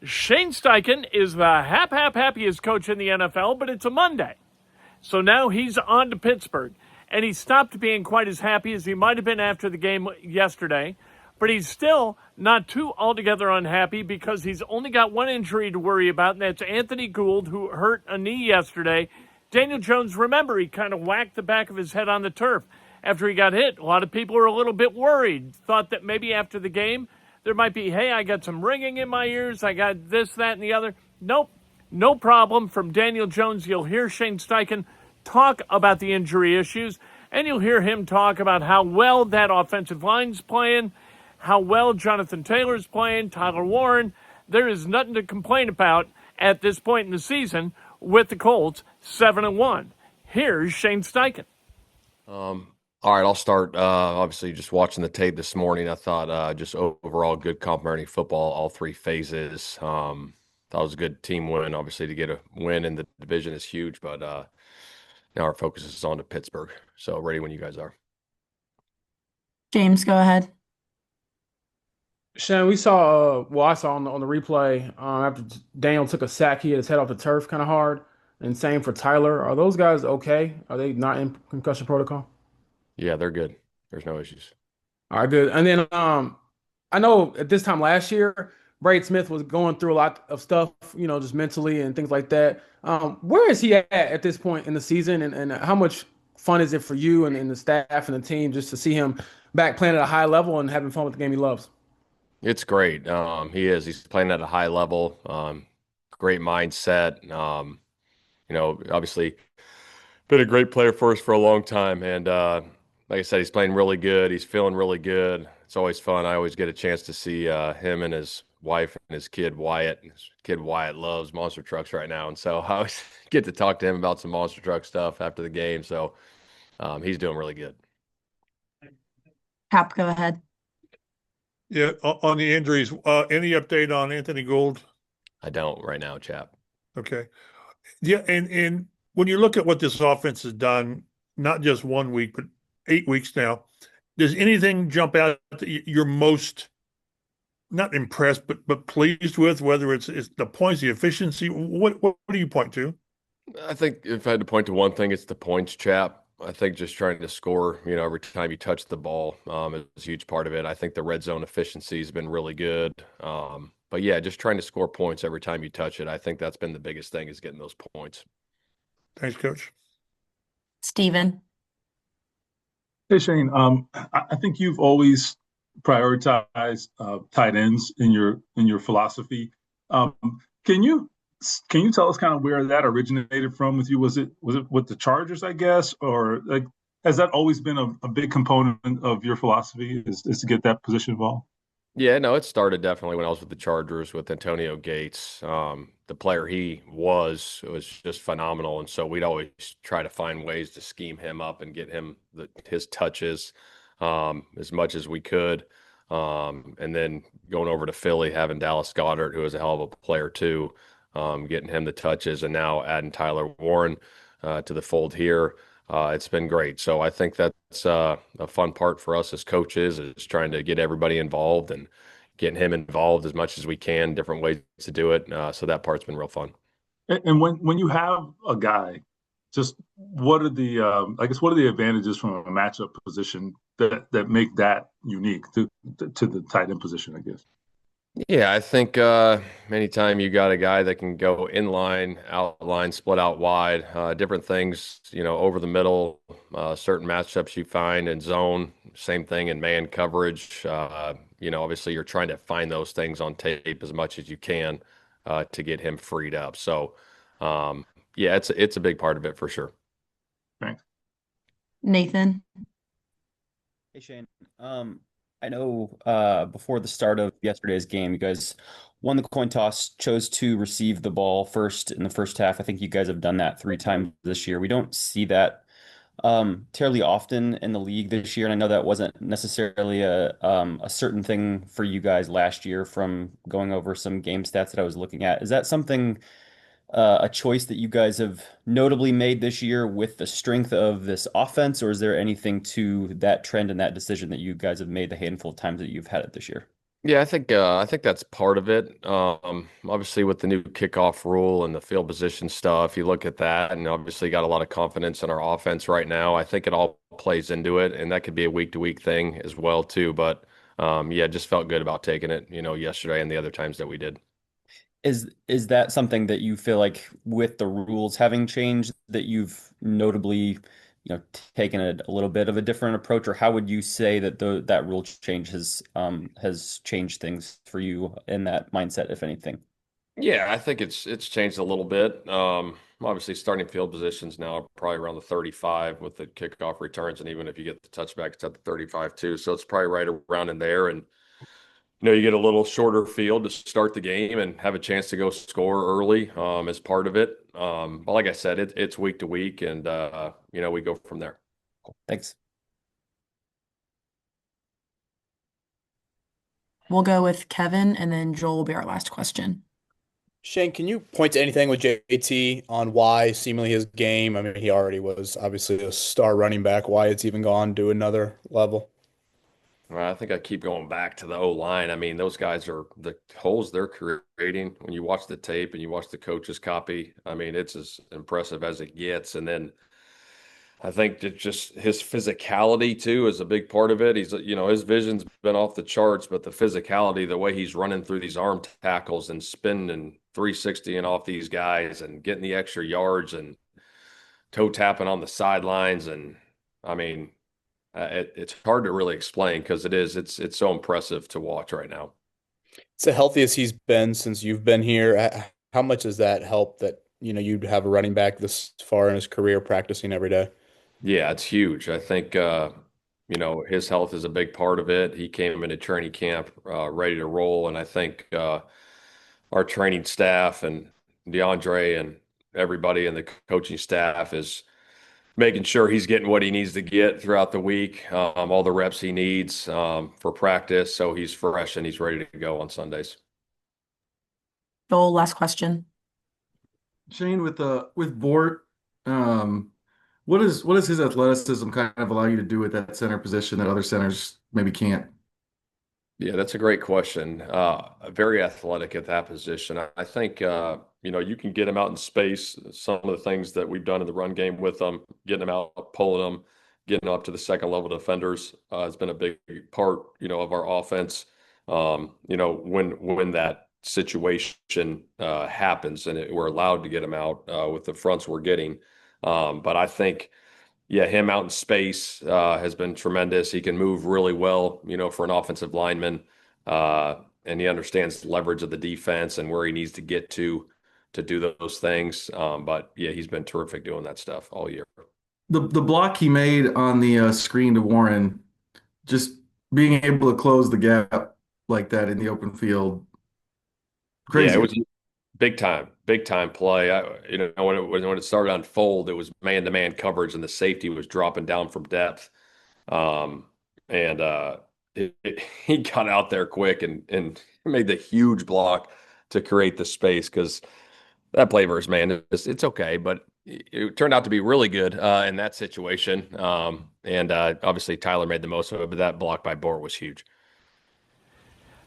Shane Steichen is the happiest coach in the NFL, but it's a Monday. So now he's on to Pittsburgh. And he stopped being quite as happy as he might have been after the game yesterday. But he's still not too altogether unhappy because he's only got one injury to worry about, and that's Anthony Gould, who hurt a knee yesterday. Daniel Jones, remember, he kind of whacked the back of his head on the turf after he got hit. A lot of people were a little bit worried, thought that maybe after the game there might be, hey, I got some ringing in my ears, I got this, that, and the other. Nope, no problem from Daniel Jones. You'll hear Shane Steichen talk about the injury issues, and you'll hear him talk about how well that offensive line's playing, how well Jonathan Taylor's playing, Tyler Warren. There is nothing to complain about at this point in the season with the Colts 7-1. Here's Shane Steichen. All right, I'll start. Obviously, just watching the tape this morning, I thought just overall good complementary football, all three phases. Thought it was a good team win. Obviously, to get a win in the division is huge, but now our focus is on to Pittsburgh. So ready when you guys are. James, go ahead. Shannon, we saw, I saw on the replay after Daniel took a sack, he hit his head off the turf kind of hard. And same for Tyler. Are those guys okay? Are they not in concussion protocol? Yeah, they're good. There's no issues. All right, good. And then I know at this time last year, Braid Smith was going through a lot of stuff, just mentally and things like that. Where is he at this point in the season? And how much fun is it for you and the staff and the team just to see him back playing at a high level and having fun with the game he loves? It's great. He is. He's playing at a high level. Great mindset. Obviously been a great player for us for a long time. And like I said, he's playing really good. He's feeling really good. It's always fun. I always get a chance to see him and his wife and his kid Wyatt. His kid Wyatt loves monster trucks right now. And so I always get to talk to him about some monster truck stuff after the game. So he's doing really good. Hap, go ahead. Yeah, on the injuries, any update on Anthony Gould? I don't right now, chap. Okay. Yeah, and when you look at what this offense has done, not just 1 week, but 8 weeks now, does anything jump out that you're most not impressed, but pleased with, whether it's the points, the efficiency? What do you point to? I think if I had to point to one thing, it's the points, chap. I think just trying to score, every time you touch the ball is a huge part of it. I think the red zone efficiency has been really good. But yeah, just trying to score points every time you touch it. I think that's been the biggest thing is getting those points. Thanks, Coach. Steven. Hey, Shane. I think you've always prioritized tight ends in your philosophy. Can you tell us kind of where that originated from with you? Was it with the Chargers, I guess, or like has that always been a big component of your philosophy is to get that position involved? Yeah, no, it started definitely when I was with the Chargers with Antonio Gates. The player he was just phenomenal, and so we'd always try to find ways to scheme him up and get him his touches as much as we could. And then going over to Philly, having Dallas Goedert, who is a hell of a player too, getting him the touches, and now adding Tyler Warren to the fold here. It's been great. So I think that's a fun part for us as coaches is trying to get everybody involved and getting him involved as much as we can, different ways to do it. So that part's been real fun. And when you have a guy, just what are the advantages from a matchup position that make that unique to the tight end position, I guess? Yeah, I think anytime you got a guy that can go in line, out line, split out wide, different things, over the middle, certain matchups you find in zone, same thing in man coverage. Obviously you're trying to find those things on tape as much as you can to get him freed up. So, yeah, it's a big part of it for sure. Thanks. Nathan. Hey, Shane. I know before the start of yesterday's game, you guys won the coin toss, chose to receive the ball first in the first half. I think you guys have done that 3 times this year. We don't see that terribly often in the league this year, and I know that wasn't necessarily a certain thing for you guys last year from going over some game stats that I was looking at. Is that something a choice that you guys have notably made this year with the strength of this offense, or is there anything to that trend and that decision that you guys have made the handful of times that you've had it this year? Yeah, I think that's part of it. Obviously with the new kickoff rule and the field position stuff, you look at that, and obviously got a lot of confidence in our offense right now. I think it all plays into it, and that could be a week to week thing as well too. But yeah, just felt good about taking it, yesterday and the other times that we did. Is that something that you feel like with the rules having changed that you've notably, taken a little bit of a different approach, or how would you say that that rule change has changed things for you in that mindset, if anything? Yeah, I think it's changed a little bit. Obviously, starting field positions now are probably around the 35 with the kickoff returns, and even if you get the touchback, it's at the 35 too. So it's probably right around in there. And you get a little shorter field to start the game and have a chance to go score early as part of it. But like I said, it's week to week, and we go from there. Thanks. We'll go with Kevin, and then Joel will be our last question. Shane, can you point to anything with JT on why seemingly his game? I mean, he already was obviously a star running back. Why it's even gone to another level? Well, I think I keep going back to the O-line. I mean, those guys are the holes they're creating. When you watch the tape and you watch the coach's copy, I mean, it's as impressive as it gets. And then I think that just his physicality too is a big part of it. He's, his vision's been off the charts, but the physicality, the way he's running through these arm tackles and spinning 360 and off these guys and getting the extra yards and toe tapping on the sidelines. And I mean, it's hard to really explain because it's so impressive to watch right now. It's the healthiest he's been since you've been here. How much does that help that, you'd have a running back this far in his career practicing every day? Yeah, it's huge. I think his health is a big part of it. He came into training camp ready to roll, and I think our training staff and DeAndre and everybody in the coaching staff is making sure he's getting what he needs to get throughout the week, all the reps he needs for practice, so he's fresh and he's ready to go on Sundays. Joel, last question. Shane, with Bort, what does his athleticism kind of allow you to do at that center position that other centers maybe can't? Yeah, that's a great question. Very athletic at that position. I think you can get him out in space. Some of the things that we've done in the run game with him, getting him out, pulling him, getting up to the second level defenders has been a big part, of our offense. When that situation happens and we're allowed to get him out with the fronts we're getting. But I think, yeah, him out in space has been tremendous. He can move really well, for an offensive lineman. And he understands the leverage of the defense and where he needs to get to do those things. But yeah, he's been terrific doing that stuff all year. The block he made on the screen to Warren, just being able to close the gap like that in the open field, crazy. Yeah, it was big time play. When it started to unfold, it was man-to-man coverage and the safety was dropping down from depth. He got out there quick and made the huge block to create the space because that play versus man, it's okay, but it turned out to be really good in that situation. Obviously Tyler made the most of it, but that block by Bort was huge.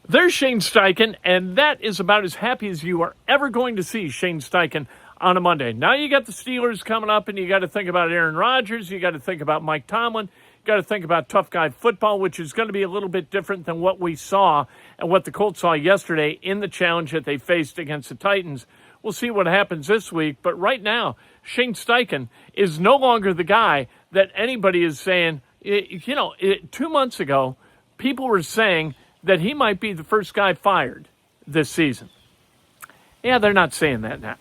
There's Shane Steichen, and that is about as happy as you are ever going to see Shane Steichen on a Monday. Now you got the Steelers coming up, and you got to think about Aaron Rodgers. You got to think about Mike Tomlin. You got to think about tough guy football, which is going to be a little bit different than what we saw and what the Colts saw yesterday in the challenge that they faced against the Titans. We'll see what happens this week, but right now, Shane Steichen is no longer the guy that anybody is saying. 2 months ago, people were saying that he might be the first guy fired this season. Yeah, they're not saying that now.